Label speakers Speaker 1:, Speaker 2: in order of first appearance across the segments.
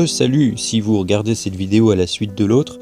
Speaker 1: Salut si vous regardez cette vidéo à la suite de l'autre.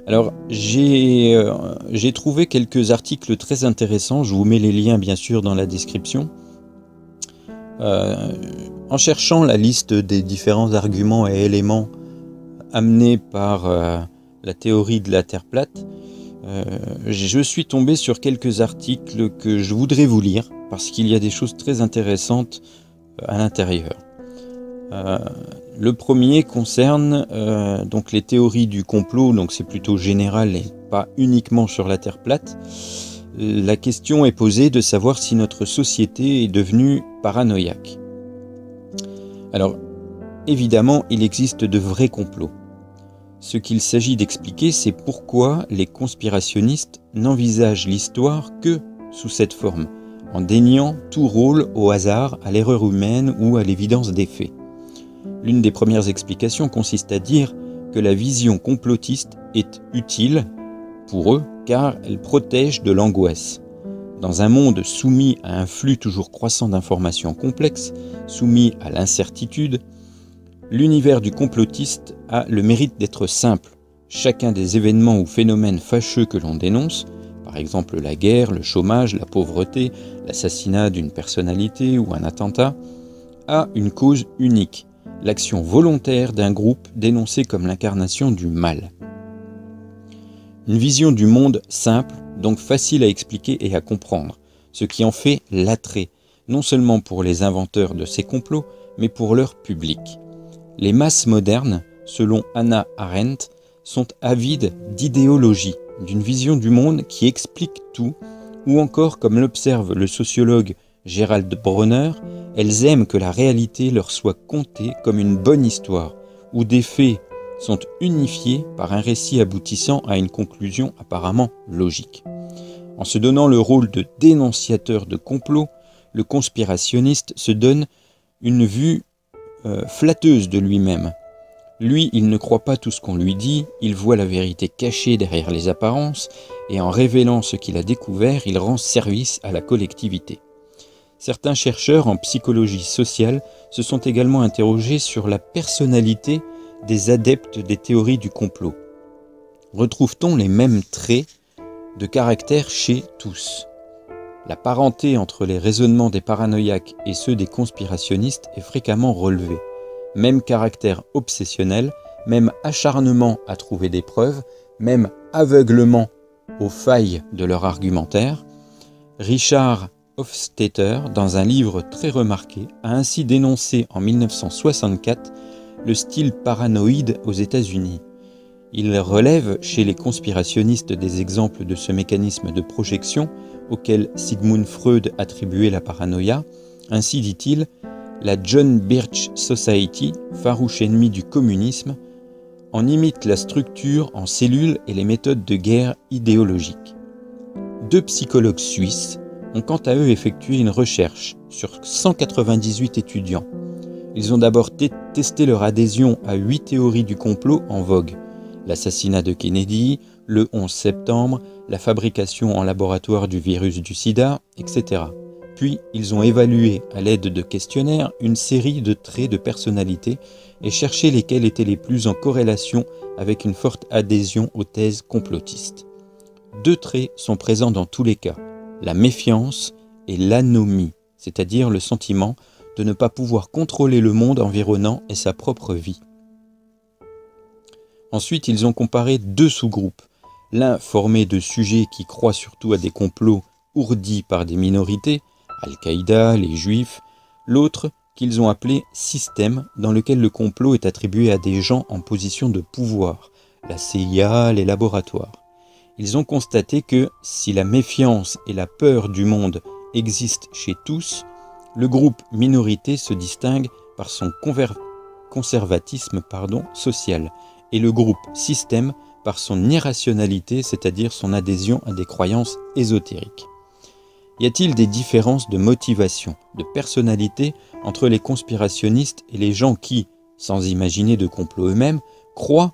Speaker 1: Alors j'ai trouvé quelques articles très intéressants, je vous mets les liens bien sûr dans la description. En cherchant la liste des différents arguments et éléments amenés par la théorie de la Terre plate, je suis tombé sur quelques articles que je voudrais vous lire parce qu'il y a des choses très intéressantes à l'intérieur. Le premier concerne donc les théories du complot, donc c'est plutôt général et pas uniquement sur la Terre plate. La question est posée de savoir si notre société est devenue paranoïaque. Alors, évidemment, il existe de vrais complots. Ce qu'il s'agit d'expliquer, c'est pourquoi les conspirationnistes n'envisagent l'histoire que sous cette forme, en déniant tout rôle au hasard, à l'erreur humaine ou à l'évidence des faits. L'une des premières explications consiste à dire que la vision complotiste est utile pour eux car elle protège de l'angoisse. Dans un monde soumis à un flux toujours croissant d'informations complexes, soumis à l'incertitude, l'univers du complotiste a le mérite d'être simple. Chacun des événements ou phénomènes fâcheux que l'on dénonce, par exemple la guerre, le chômage, la pauvreté, l'assassinat d'une personnalité ou un attentat, a une cause unique. L'action volontaire d'un groupe dénoncé comme l'incarnation du mal. Une vision du monde simple, donc facile à expliquer et à comprendre, ce qui en fait l'attrait, non seulement pour les inventeurs de ces complots, mais pour leur public. Les masses modernes, selon Hannah Arendt, sont avides d'idéologie, d'une vision du monde qui explique tout, ou encore, comme l'observe le sociologue Gerald Bronner, elles aiment que la réalité leur soit contée comme une bonne histoire, où des faits sont unifiés par un récit aboutissant à une conclusion apparemment logique. En se donnant le rôle de dénonciateur de complot, le conspirationniste se donne une vue flatteuse de lui-même. Lui, il ne croit pas tout ce qu'on lui dit, il voit la vérité cachée derrière les apparences, et en révélant ce qu'il a découvert, il rend service à la collectivité. Certains chercheurs en psychologie sociale se sont également interrogés sur la personnalité des adeptes des théories du complot. Retrouve-t-on les mêmes traits de caractère chez tous ? La parenté entre les raisonnements des paranoïaques et ceux des conspirationnistes est fréquemment relevée. Même caractère obsessionnel, même acharnement à trouver des preuves, même aveuglement aux failles de leur argumentaire. Richard Hofstetter, dans un livre très remarqué, a ainsi dénoncé en 1964 le style paranoïde aux États-Unis. Il relève chez les conspirationnistes des exemples de ce mécanisme de projection auquel Sigmund Freud attribuait la paranoïa. Ainsi dit-il, la John Birch Society, farouche ennemie du communisme, en imite la structure en cellules et les méthodes de guerre idéologiques. Deux psychologues suisses ont quant à eux effectué une recherche sur 198 étudiants. Ils ont d'abord testé leur adhésion à 8 théories du complot en vogue. L'assassinat de Kennedy, le 11 septembre, la fabrication en laboratoire du virus du sida, etc. Puis, ils ont évalué à l'aide de questionnaires une série de traits de personnalité et cherché lesquels étaient les plus en corrélation avec une forte adhésion aux thèses complotistes. Deux traits sont présents dans tous les cas, la méfiance et l'anomie, c'est-à-dire le sentiment de ne pas pouvoir contrôler le monde environnant et sa propre vie. Ensuite, ils ont comparé deux sous-groupes, l'un formé de sujets qui croient surtout à des complots ourdis par des minorités, Al-Qaïda, les Juifs, l'autre qu'ils ont appelé système, dans lequel le complot est attribué à des gens en position de pouvoir, la CIA, les laboratoires. Ils ont constaté que si la méfiance et la peur du monde existent chez tous, le groupe minorité se distingue par son conservatisme social et le groupe système par son irrationalité, c'est-à-dire son adhésion à des croyances ésotériques. Y a-t-il des différences de motivation, de personnalité entre les conspirationnistes et les gens qui, sans imaginer de complot eux-mêmes, croient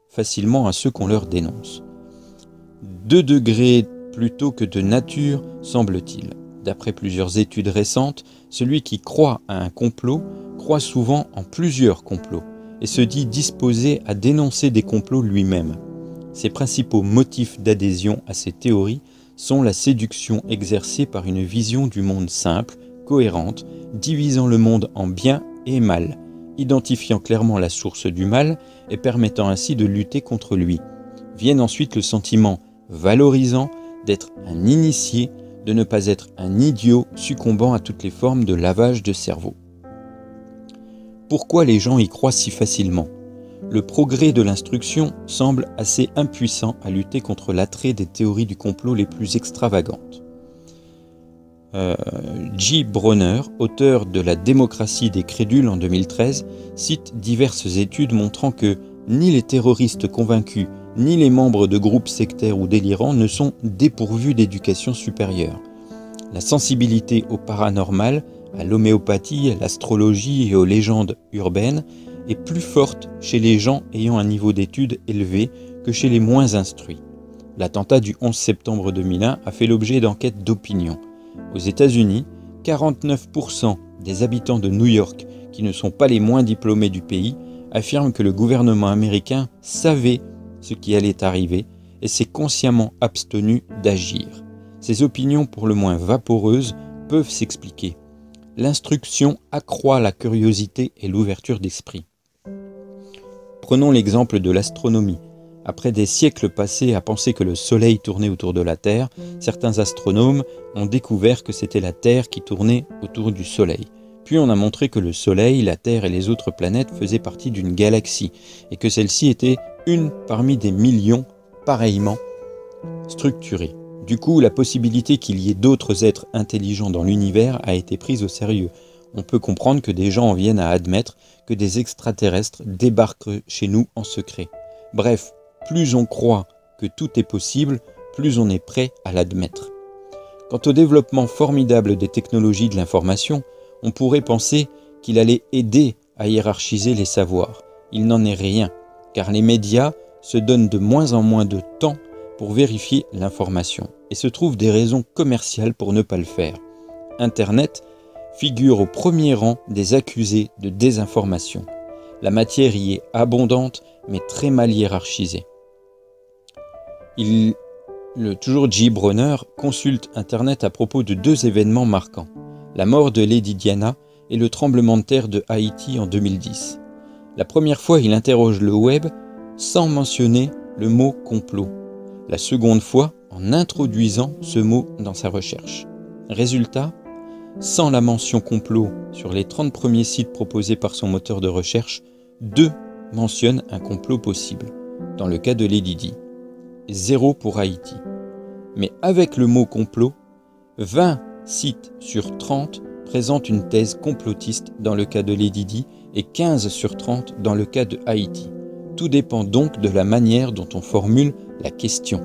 Speaker 1: facilement à ceux qu'on leur dénonce ? 2 degrés plutôt que de nature, semble-t-il. D'après plusieurs études récentes, celui qui croit à un complot croit souvent en plusieurs complots. et se dit disposé à dénoncer des complots lui-même. Ses principaux motifs d'adhésion à ces théories sont la séduction exercée par une vision du monde simple, cohérente, divisant le monde en bien et mal, identifiant clairement la source du mal et permettant ainsi de lutter contre lui. Viennent ensuite le sentiment valorisant d'être un initié, de ne pas être un idiot succombant à toutes les formes de lavage de cerveau. Pourquoi les gens y croient si facilement ? Le progrès de l'instruction semble assez impuissant à lutter contre l'attrait des théories du complot les plus extravagantes. J. Bronner, auteur de La démocratie des crédules en 2013, cite diverses études montrant que ni les terroristes convaincus, ni les membres de groupes sectaires ou délirants ne sont dépourvus d'éducation supérieure. La sensibilité au paranormal, à l'homéopathie, à l'astrologie et aux légendes urbaines est plus forte chez les gens ayant un niveau d'études élevé que chez les moins instruits. L'attentat du 11 septembre 2001 a fait l'objet d'enquêtes d'opinion. Aux États-Unis, 49% des habitants de New York, qui ne sont pas les moins diplômés du pays, affirment que le gouvernement américain savait ce qui allait arriver et s'est consciemment abstenu d'agir. Ces opinions pour le moins vaporeuses peuvent s'expliquer. L'instruction accroît la curiosité et l'ouverture d'esprit. Prenons l'exemple de l'astronomie. Après des siècles passés à penser que le Soleil tournait autour de la Terre, certains astronomes ont découvert que c'était la Terre qui tournait autour du Soleil. Puis on a montré que le Soleil, la Terre et les autres planètes faisaient partie d'une galaxie et que celle-ci était une parmi des millions pareillement structurées. Du coup, la possibilité qu'il y ait d'autres êtres intelligents dans l'univers a été prise au sérieux. On peut comprendre que des gens en viennent à admettre que des extraterrestres débarquent chez nous en secret. Bref, plus on croit que tout est possible, plus on est prêt à l'admettre. Quant au développement formidable des technologies de l'information, on pourrait penser qu'il allait aider à hiérarchiser les savoirs. Il n'en est rien, car les médias se donnent de moins en moins de temps pour vérifier l'information, et se trouvent des raisons commerciales pour ne pas le faire. Internet figure au premier rang des accusés de désinformation. La matière y est abondante, mais très mal hiérarchisée. Toujours J. Bronner consulte Internet à propos de deux événements marquants, la mort de Lady Diana et le tremblement de terre de Haïti en 2010. La première fois, il interroge le web sans mentionner le mot complot. La seconde fois, en introduisant ce mot dans sa recherche. Résultat, sans la mention complot sur les 30 premiers sites proposés par son moteur de recherche, 2 mentionnent un complot possible, dans le cas de Lady Di. 0 pour Haïti. Mais avec le mot complot, 20 sites sur 30 présentent une thèse complotiste dans le cas de Lady Di et 15 sur 30 dans le cas de Haïti. Tout dépend donc de la manière dont on formule la question.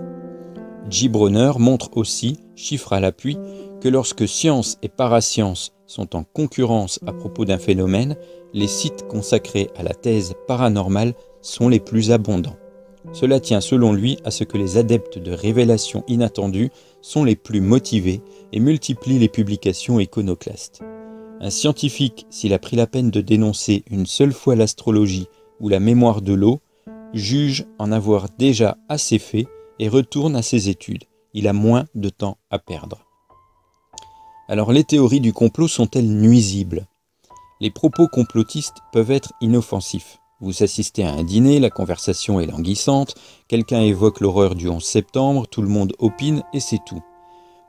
Speaker 1: J. Bronner montre aussi, chiffre à l'appui, que lorsque science et parascience sont en concurrence à propos d'un phénomène, les sites consacrés à la thèse paranormale sont les plus abondants. Cela tient selon lui à ce que les adeptes de révélations inattendues sont les plus motivés et multiplient les publications iconoclastes. Un scientifique, s'il a pris la peine de dénoncer une seule fois l'astrologie ou la mémoire de l'eau, juge en avoir déjà assez fait et retourne à ses études. Il a moins de temps à perdre. Alors les théories du complot sont-elles nuisibles ? Les propos complotistes peuvent être inoffensifs. Vous assistez à un dîner, la conversation est languissante, quelqu'un évoque l'horreur du 11 septembre, tout le monde opine et c'est tout.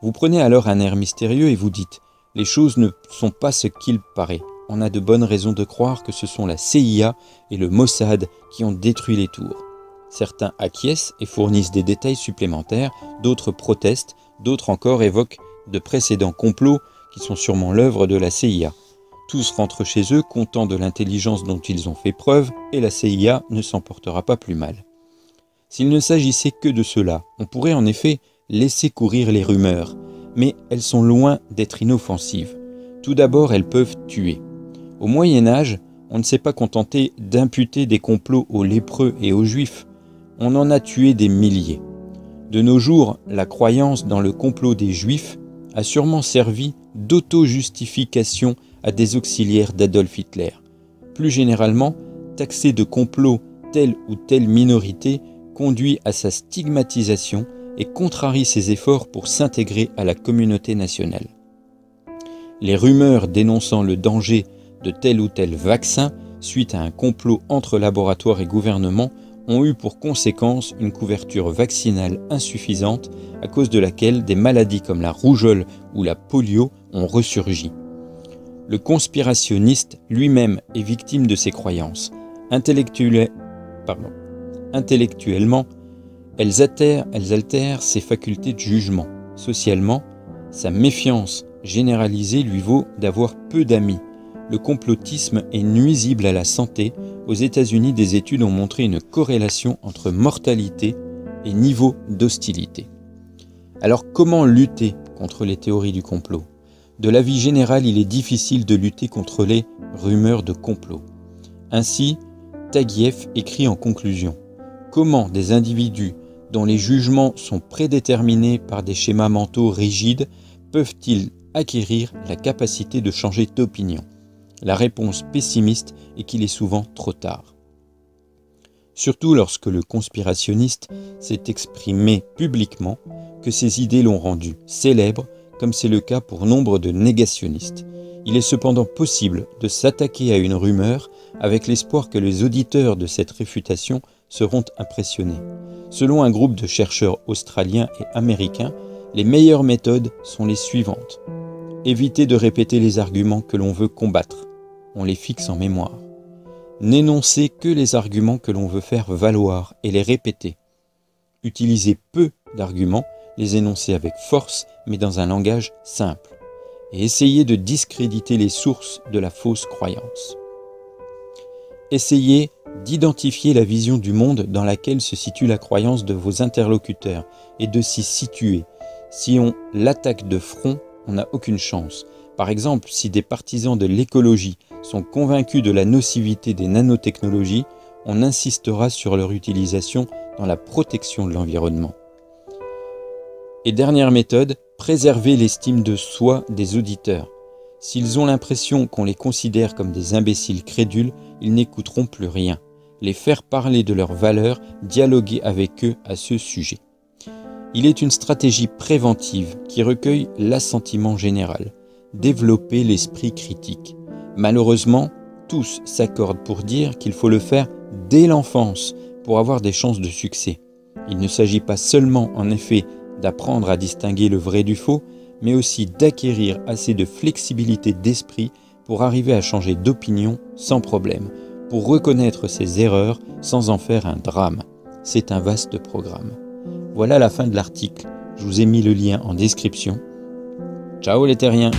Speaker 1: Vous prenez alors un air mystérieux et vous dites « Les choses ne sont pas ce qu'il paraît. On a de bonnes raisons de croire que ce sont la CIA et le Mossad qui ont détruit les tours. » Certains acquiescent et fournissent des détails supplémentaires, d'autres protestent, d'autres encore évoquent de précédents complots qui sont sûrement l'œuvre de la CIA. Tous rentrent chez eux contents de l'intelligence dont ils ont fait preuve et la CIA ne s'en portera pas plus mal. S'il ne s'agissait que de cela, on pourrait en effet laisser courir les rumeurs, mais elles sont loin d'être inoffensives. Tout d'abord, elles peuvent tuer. Au Moyen-Âge, on ne s'est pas contenté d'imputer des complots aux lépreux et aux juifs, on en a tué des milliers. De nos jours, la croyance dans le complot des juifs a sûrement servi d'auto-justification à des auxiliaires d'Adolf Hitler. Plus généralement, taxer de complot telle ou telle minorité conduit à sa stigmatisation et contrarie ses efforts pour s'intégrer à la communauté nationale. Les rumeurs dénonçant le danger de tel ou tel vaccin suite à un complot entre laboratoires et gouvernements ont eu pour conséquence une couverture vaccinale insuffisante à cause de laquelle des maladies comme la rougeole ou la polio ont ressurgi. Le conspirationniste lui-même est victime de ses croyances. Intellectuellement, elles altèrent ses facultés de jugement. Socialement, sa méfiance généralisée lui vaut d'avoir peu d'amis. Le complotisme est nuisible à la santé. Aux États-Unis, des études ont montré une corrélation entre mortalité et niveau d'hostilité. Alors comment lutter contre les théories du complot ? De l'avis général, il est difficile de lutter contre les rumeurs de complot. Ainsi, Taguieff écrit en conclusion : comment des individus dont les jugements sont prédéterminés par des schémas mentaux rigides peuvent-ils acquérir la capacité de changer d'opinion ? La réponse pessimiste est qu'il est souvent trop tard. Surtout lorsque le conspirationniste s'est exprimé publiquement que ses idées l'ont rendu célèbre, comme c'est le cas pour nombre de négationnistes. Il est cependant possible de s'attaquer à une rumeur avec l'espoir que les auditeurs de cette réfutation seront impressionnés. Selon un groupe de chercheurs australiens et américains, les meilleures méthodes sont les suivantes. Éviter de répéter les arguments que l'on veut combattre. On les fixe en mémoire. N'énoncer que les arguments que l'on veut faire valoir et les répéter. Utiliser peu d'arguments, les énoncer avec force, mais dans un langage simple. Et essayer de discréditer les sources de la fausse croyance. Essayez d'identifier la vision du monde dans laquelle se situe la croyance de vos interlocuteurs et de s'y situer. Si on l'attaque de front, on n'a aucune chance. Par exemple, si des partisans de l'écologie sont convaincus de la nocivité des nanotechnologies, on insistera sur leur utilisation dans la protection de l'environnement. Et dernière méthode, préserver l'estime de soi des auditeurs. S'ils ont l'impression qu'on les considère comme des imbéciles crédules, ils n'écouteront plus rien. Les faire parler de leurs valeurs, dialoguer avec eux à ce sujet. Il est une stratégie préventive qui recueille l'assentiment général. Développer l'esprit critique. Malheureusement, tous s'accordent pour dire qu'il faut le faire dès l'enfance pour avoir des chances de succès. Il ne s'agit pas seulement, en effet, d'apprendre à distinguer le vrai du faux, mais aussi d'acquérir assez de flexibilité d'esprit pour arriver à changer d'opinion sans problème, pour reconnaître ses erreurs sans en faire un drame. C'est un vaste programme. Voilà la fin de l'article. Je vous ai mis le lien en description. Ciao les terriens!